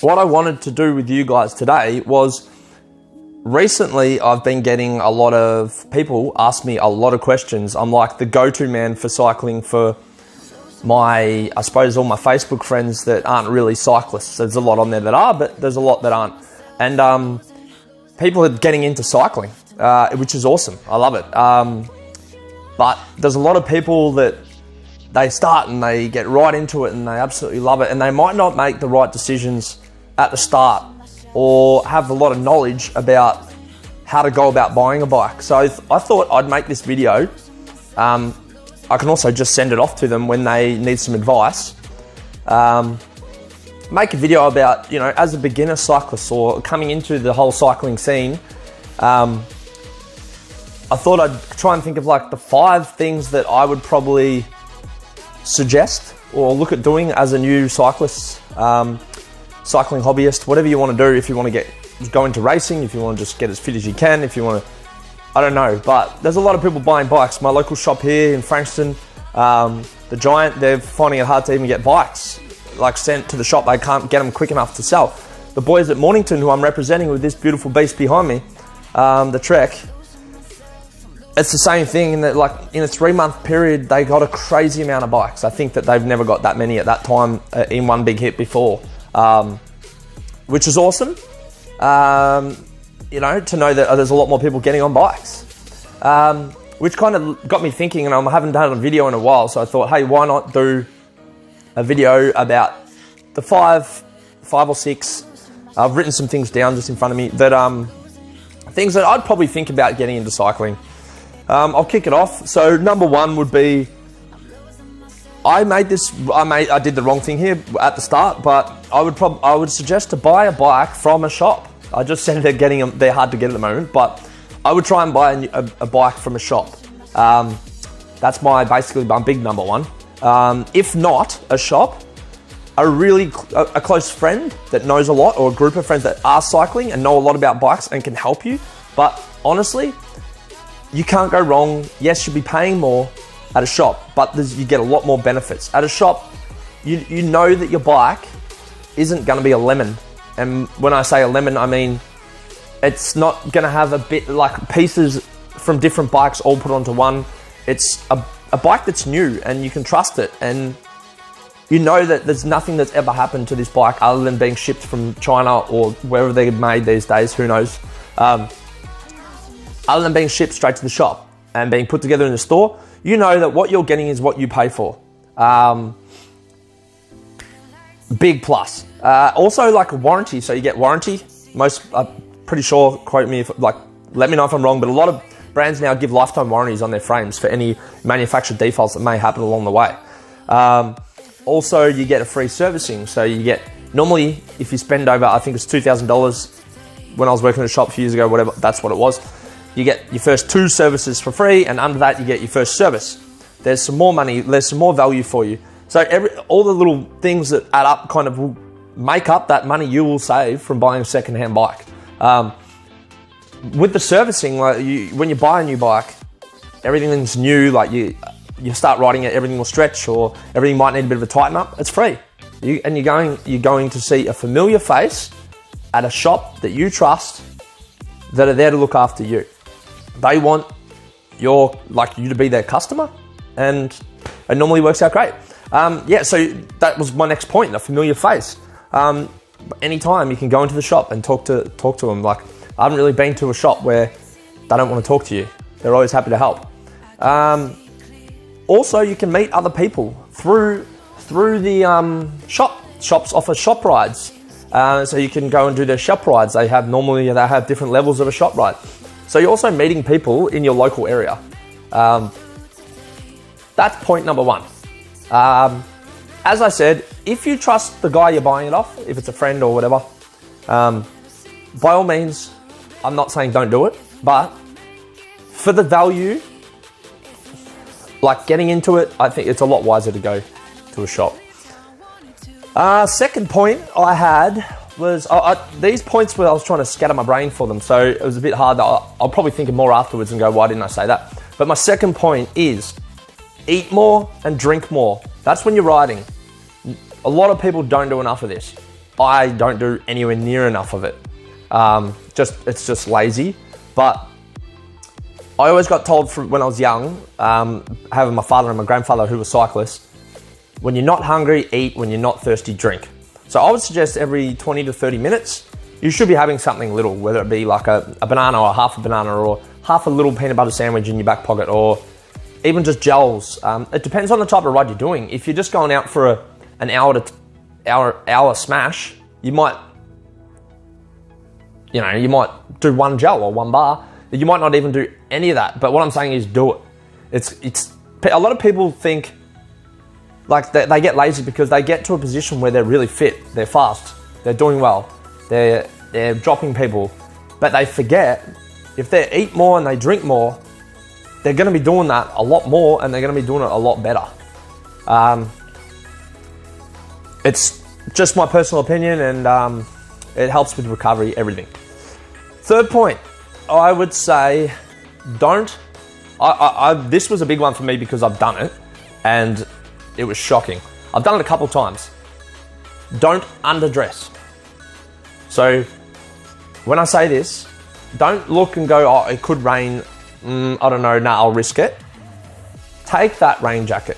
what I wanted to do with you guys today was, recently I've been getting a lot of people ask me a lot of questions. I'm like the go-to man for cycling for my, I suppose, all my Facebook friends that aren't really cyclists. There's a lot on there that are, but there's a lot that aren't. And people are getting into cycling, which is awesome. I love it. But there's a lot of people that they start and they get right into it and they absolutely love it, and they might not make the right decisions at the start or have a lot of knowledge about how to go about buying a bike. So I thought I'd make this video. I can also just send it off to them when they need some advice. Make a video about, you know, as a beginner cyclist or coming into the whole cycling scene. I thought I'd try and think of like the 5 things that I would probably suggest or look at doing as a new cyclist, cycling hobbyist, whatever you want to do. If you want to go into racing, if you want to just get as fit as you can, if you want to, I don't know. But there's a lot of people buying bikes. My local shop here in Frankston, the Giant, they're finding it hard to even get bikes like sent to the shop. They can't get them quick enough to sell. The boys at Mornington, who I'm representing with this beautiful beast behind me, the Trek, it's the same thing in that, like, in a 3-month period, they got a crazy amount of bikes. I think that they've never got that many at that time in one big hit before, which is awesome. You know, to know that there's a lot more people getting on bikes, which kind of got me thinking, and I haven't done a video in a while, so I thought, hey, why not do a video about the 5 or 6, I've written some things down just in front of me, that things that I'd probably think about getting into cycling. I'll kick it off. So number 1 would be, I did the wrong thing here at the start, but I would suggest to buy a bike from a shop. I just said they're hard to get at the moment, but I would try and buy a bike from a shop. That's basically my big number 1. If not a shop, a close friend that knows a lot, or a group of friends that are cycling and know a lot about bikes and can help you. But honestly, you can't go wrong. Yes, you'll be paying more at a shop, but you get a lot more benefits. At a shop, you know that your bike isn't going to be a lemon. And when I say a lemon, I mean it's not going to have a bit like pieces from different bikes all put onto one. It's a bike that's new and you can trust it. And you know that there's nothing that's ever happened to this bike other than being shipped from China or wherever they're made these days, who knows. Other than being shipped straight to the shop and being put together in the store, you know that what you're getting is what you pay for. Big plus. Also, like a warranty, so you get warranty. I'm pretty sure, quote me let me know if I'm wrong, but a lot of brands now give lifetime warranties on their frames for any manufactured defaults that may happen along the way. Also, you get a free servicing. So you get, normally, if you spend over, I think it's $2,000 when I was working at a shop a few years ago, whatever, that's what it was. You get your first 2 services for free, and under that, you get your first service. There's some more money, there's some more value for you. So all the little things that add up kind of will make up that money you will save from buying a second-hand bike. With the servicing, like when you buy a new bike, everything's new, like you start riding it, everything will stretch, or everything might need a bit of a tighten up. It's free. You're going to see a familiar face at a shop that you trust, that are there to look after you. They want you to be their customer, and it normally works out great. So that was my next point, a familiar face. Anytime you can go into the shop and talk to them. Like, I haven't really been to a shop where they don't want to talk to you. They're always happy to help. Also, you can meet other people through the shop. Shops offer shop rides. So you can go and do their shop rides. They have different levels of a shop ride. So you're also meeting people in your local area. That's point number 1. As I said, if you trust the guy you're buying it off, if it's a friend or whatever, by all means, I'm not saying don't do it, but for the value, like getting into it, I think it's a lot wiser to go to a shop. Second point I had was, these points where I was trying to scatter my brain for them, so it was a bit hard. I'll probably think of more afterwards and go, why didn't I say that? But my second point is, eat more and drink more. That's when you're riding. A lot of people don't do enough of this. I don't do anywhere near enough of it. It's just lazy. But I always got told from when I was young, having my father and my grandfather who were cyclists, when you're not hungry, eat. When you're not thirsty, drink. So I would suggest every 20 to 30 minutes, you should be having something little, whether it be like a banana or half a banana or half a little peanut butter sandwich in your back pocket, or even just gels. It depends on the type of ride you're doing. If you're just going out for an hour smash, you might do one gel or one bar. You might not even do any of that. But what I'm saying is do it. It's a lot of people think like they get lazy because they get to a position where they're really fit, they're fast, they're doing well, they're dropping people, but they forget if they eat more and they drink more, they're going to be doing that a lot more and they're going to be doing it a lot better. It's just my personal opinion, and it helps with recovery, everything. Third point, I would say this was a big one for me because I've done it and it was shocking. I've done it a couple times. Don't underdress. So when I say this, don't look and go, oh, it could rain. I don't know, I'll risk it. Take that rain jacket.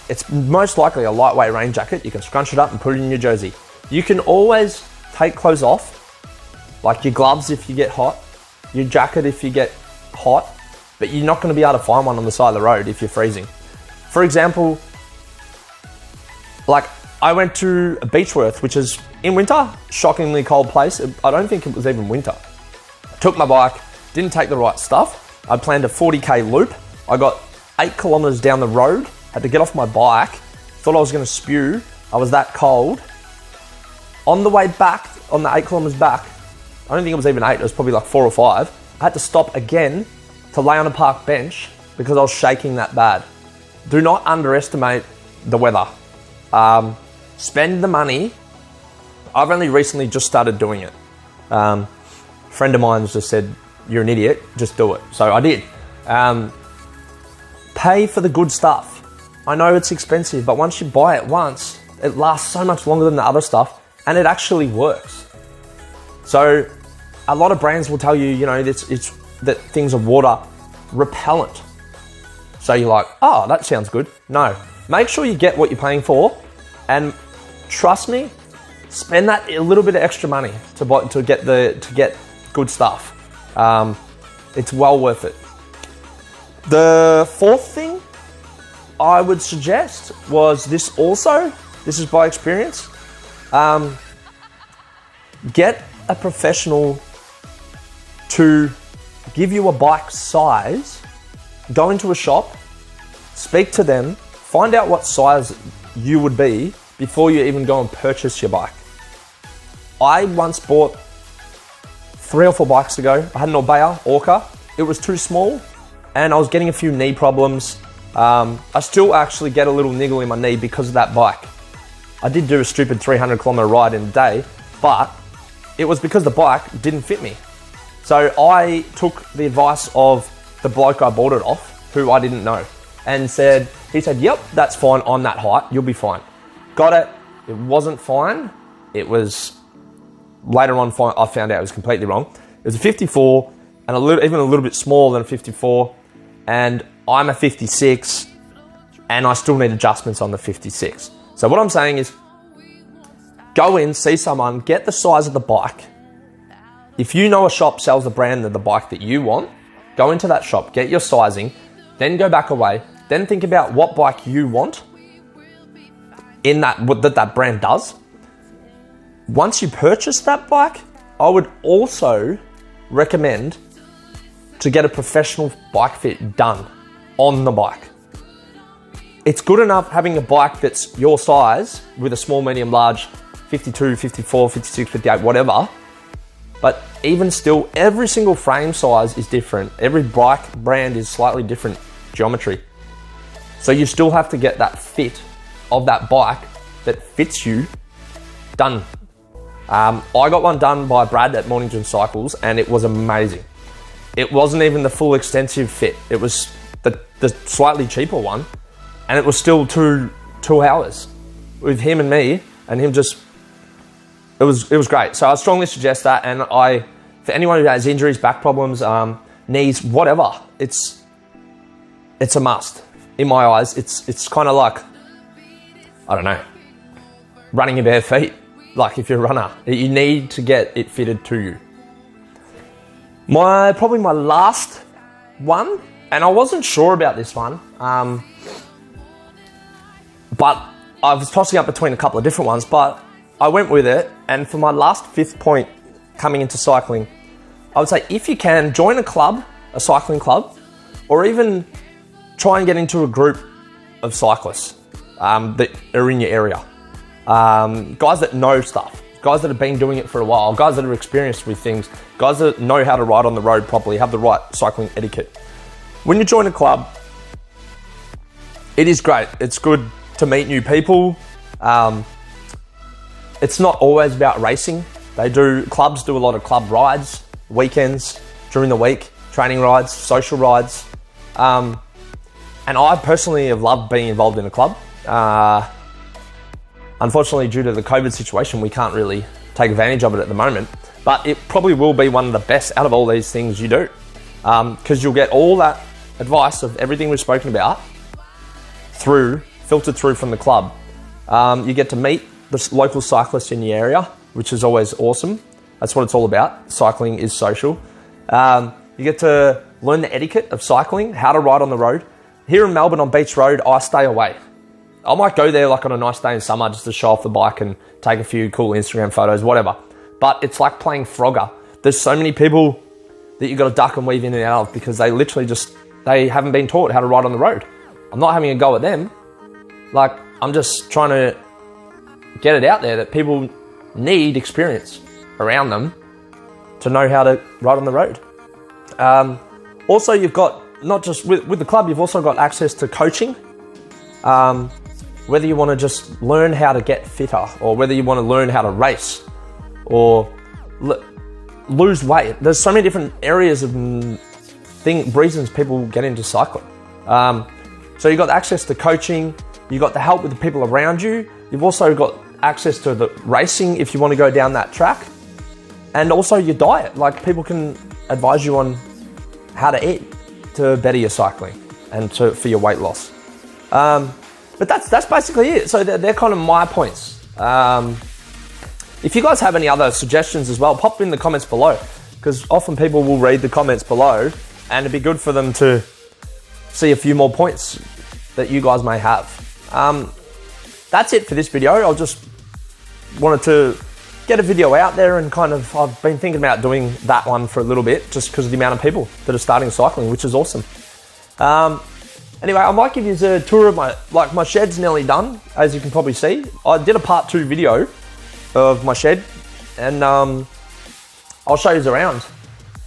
It's most likely a lightweight rain jacket. You can scrunch it up and put it in your jersey. You can always take clothes off, like your gloves if you get hot, your jacket if you get hot, but you're not going to be able to find one on the side of the road if you're freezing. For example, like I went to Beechworth, which is in winter, shockingly cold place. I don't think it was even winter. Took my bike, didn't take the right stuff. I planned a 40k loop. I got 8 kilometers down the road, had to get off my bike, thought I was going to spew. I was that cold. On the way back, on the 8 kilometers back, I don't think it was even 8, it was probably like 4 or 5. I had to stop again to lay on a park bench because I was shaking that bad. Do not underestimate the weather. Spend the money. I've only recently just started doing it. A friend of mine just said, you're an idiot, just do it. So I did. Pay for the good stuff. I know it's expensive, but once you buy it once, it lasts so much longer than the other stuff, and it actually works. So a lot of brands will tell you, that things are water repellent. So you're like, oh, that sounds good. No, make sure you get what you're paying for, and trust me, spend that a little bit of extra money to get good stuff. It's well worth it. The fourth thing I would suggest was this also. This is by experience. Get a professional to give you a bike size. Go into a shop, speak to them, find out what size you would be before you even go and purchase your bike. I once bought 3 or 4 bikes ago. I had an Orca. It was too small and I was getting a few knee problems. I still actually get a little niggle in my knee because of that bike. I did do a stupid 300 kilometer ride in a day, but it was because the bike didn't fit me. So I took the advice of the bloke I bought it off, who I didn't know, and he said, yep, that's fine on that height, you'll be fine. Got it. It wasn't fine. It was, later on, I found out it was completely wrong. It was a 54 and even a little bit smaller than a 54, and I'm a 56 and I still need adjustments on the 56. So what I'm saying is go in, see someone, get the size of the bike. If you know a shop sells the brand of the bike that you want, go into that shop, get your sizing, then go back away, then think about what bike you want in that brand does. Once you purchase that bike, I would also recommend to get a professional bike fit done on the bike. It's good enough having a bike that's your size with a small, medium, large, 52, 54, 56, 58, whatever. But even still, every single frame size is different. Every bike brand is slightly different geometry. So you still have to get that fit of that bike that fits you done. I got one done by Brad at Mornington Cycles and it was amazing. It wasn't even the full extensive fit. It was the slightly cheaper one, and it was still two hours with him and me, and him just it was great. So I strongly suggest that. And for anyone who has injuries, back problems, knees, whatever, it's a must in my eyes. It's kind of like, I don't know, running in bare feet. Like if you're a runner, you need to get it fitted to you. Probably my last one, and I wasn't sure about this one, but I was tossing up between a couple of different ones, but I went with it. And for my last 5th point coming into cycling, I would say if you can, join a club, a cycling club, or even try and get into a group of cyclists that are in your area. Guys that know stuff, guys that have been doing it for a while, guys that are experienced with things, guys that know how to ride on the road properly, have the right cycling etiquette. When you join a club, it is great. It's good to meet new people. It's not always about racing. Clubs do a lot of club rides, weekends, during the week, training rides, social rides. And I personally have loved being involved in a club. Unfortunately, due to the COVID situation, we can't really take advantage of it at the moment, but it probably will be one of the best out of all these things you do, because you'll get all that advice of everything we've spoken about filtered through from the club. You get to meet the local cyclists in the area, which is always awesome. That's what it's all about. Cycling is social. You get to learn the etiquette of cycling, how to ride on the road. Here in Melbourne on Beach Road, I stay away. I might go there like on a nice day in summer just to show off the bike and take a few cool Instagram photos, whatever. But it's like playing Frogger. There's so many people that you've got to duck and weave in and out of because they literally they haven't been taught how to ride on the road. I'm not having a go at them. Like, I'm just trying to get it out there that people need experience around them to know how to ride on the road. Also, you've got, not just with the club, you've also got access to coaching. Whether you want to just learn how to get fitter, or whether you want to learn how to race, or lose weight. There's so many different areas of reasons people get into cycling. So you've got access to coaching, you've got the help with the people around you, you've also got access to the racing if you want to go down that track, and also your diet. Like, people can advise you on how to eat to better your cycling and for your weight loss. But that's basically it. So they're kind of my points. If you guys have any other suggestions as well, pop in the comments below, because often people will read the comments below and it'd be good for them to see a few more points that you guys may have. That's it for this video. I just wanted to get a video out there, and I've been thinking about doing that one for a little bit just because of the amount of people that are starting cycling, which is awesome. Anyway, I might give you a tour of my shed's nearly done, as you can probably see. I did a part 2 video of my shed, and I'll show you around.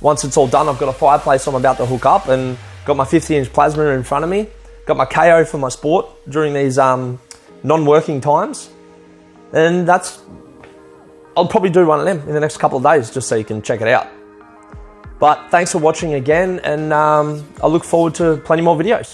Once it's all done, I've got a fireplace I'm about to hook up, and got my 50-inch plasma in front of me. Got my KO for my sport during these non-working times. And I'll probably do one of them in the next couple of days, just so you can check it out. But thanks for watching again, and I look forward to plenty more videos.